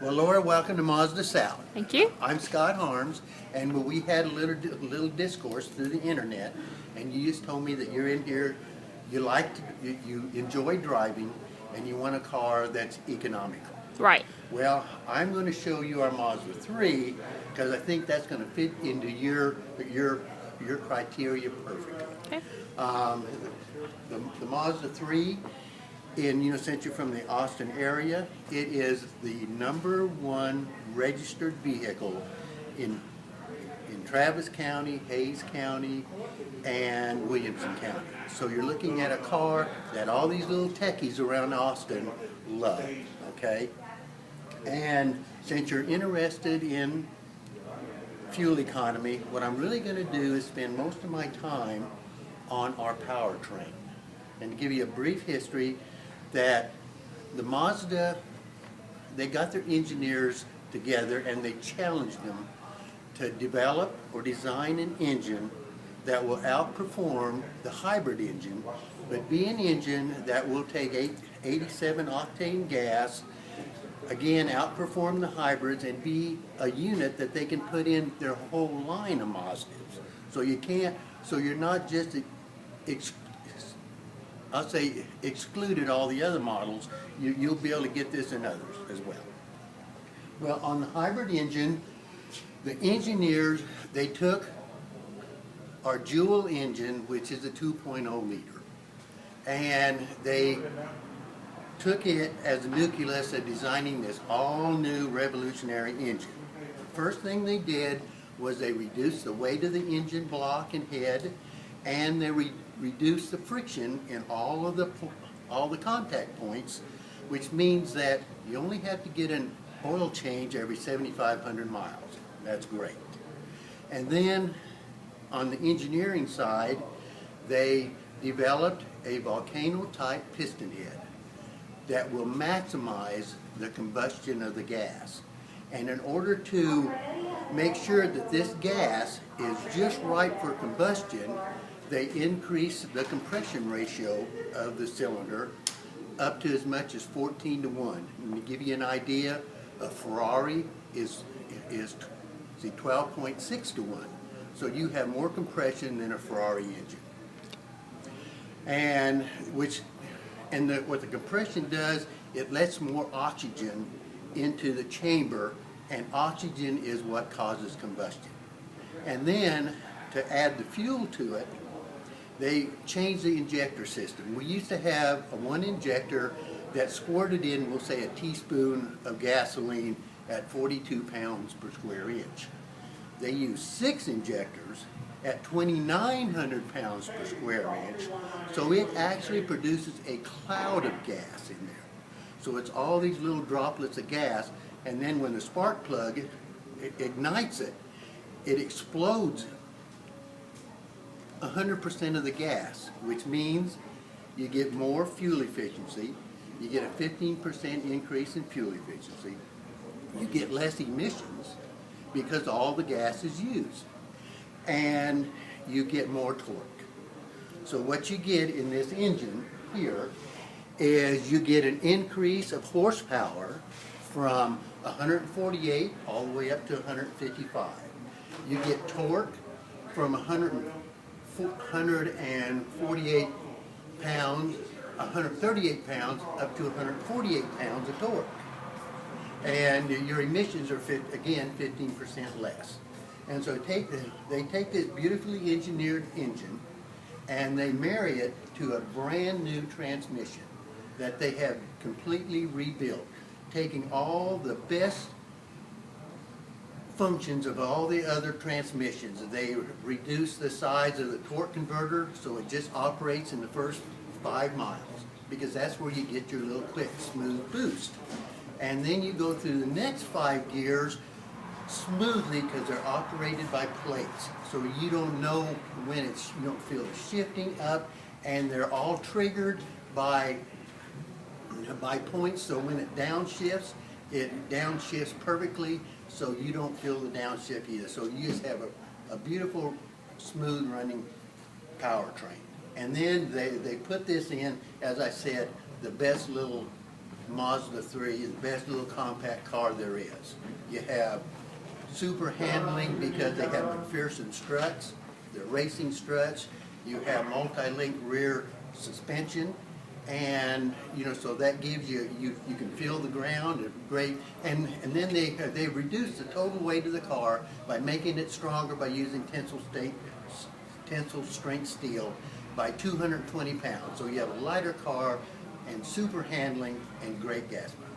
Well, Laura, welcome to Mazda South. Thank you. I'm Scott Harms, and we had a little discourse through the internet, and you just told me that you're in here, you enjoy driving, and you want a car that's economical. Right. Well, I'm going to show you our Mazda 3 because I think that's going to fit into your criteria perfectly. Okay. The Mazda 3, since you're from the Austin area, it is the #1 registered vehicle in Travis County, Hayes County, and Williamson County. So you're looking at a car that all these little techies around Austin love, okay? And since you're interested in fuel economy, what I'm really going to do is spend most of my time on our powertrain. And to give you a brief history, that the Mazda, they got their engineers together and they challenged them to develop or design an engine that will outperform the hybrid engine, but be an engine that will take 87 octane gas, again outperform the hybrids, and be a unit that they can put in their whole line of Mazdas. So you're not just excluded all the other models. You'll be able to get this in others as well. Well, on the hybrid engine, the engineers, they took our dual engine, which is a 2.0 liter, and they took it as a nucleus of designing this all-new revolutionary engine. The first thing they did was they reduced the weight of the engine block and head, and they reduced the friction in all the contact points, which means that you only have to get an oil change every 7,500 miles. That's great. And then on the engineering side, they developed a volcano-type piston head that will maximize the combustion of the gas. And in order to make sure that this gas is just right for combustion, they increase the compression ratio of the cylinder up to as much as 14:1. And to give you an idea, a Ferrari is 12.6:1. So you have more compression than a Ferrari engine. And what the compression does, it lets more oxygen into the chamber, and oxygen is what causes combustion. And then to add the fuel to it, they changed the injector system. We used to have one injector that squirted in, we'll say, a teaspoon of gasoline at 42 pounds per square inch. They use 6 injectors at 2,900 pounds per square inch, so it actually produces a cloud of gas in there. So it's all these little droplets of gas, and then when the spark plug ignites it, it explodes 100% of the gas, which means you get more fuel efficiency, you get a 15% increase in fuel efficiency, you get less emissions because all the gas is used, and you get more torque. So what you get in this engine here is you get an increase of horsepower from 148 all the way up to 155. You get torque from 148 pounds, 138 pounds up to 148 pounds of torque. And your emissions are, again, 15% less. And so they take this beautifully engineered engine and they marry it to a brand new transmission that they have completely rebuilt, taking all the best functions of all the other transmissions. They reduce the size of the torque converter so it just operates in the first 5 miles, because that's where you get your little quick, smooth boost. And then you go through the next 5 gears smoothly because they're operated by plates. So you don't know when you don't feel it shifting up, and they're all triggered by points, so when it downshifts perfectly, so you don't feel the downshift either. So you just have a beautiful, smooth running powertrain. And then they put this in, as I said, the best little Mazda 3 is the best little compact car there is. You have super handling because they have McPherson struts, they're racing struts. You have multi-link rear suspension, and so that gives you can feel the ground. It's great, and then they reduce the total weight of the car by making it stronger by using tensile strength steel by 220 pounds. So you have a lighter car and super handling and great gas mileage.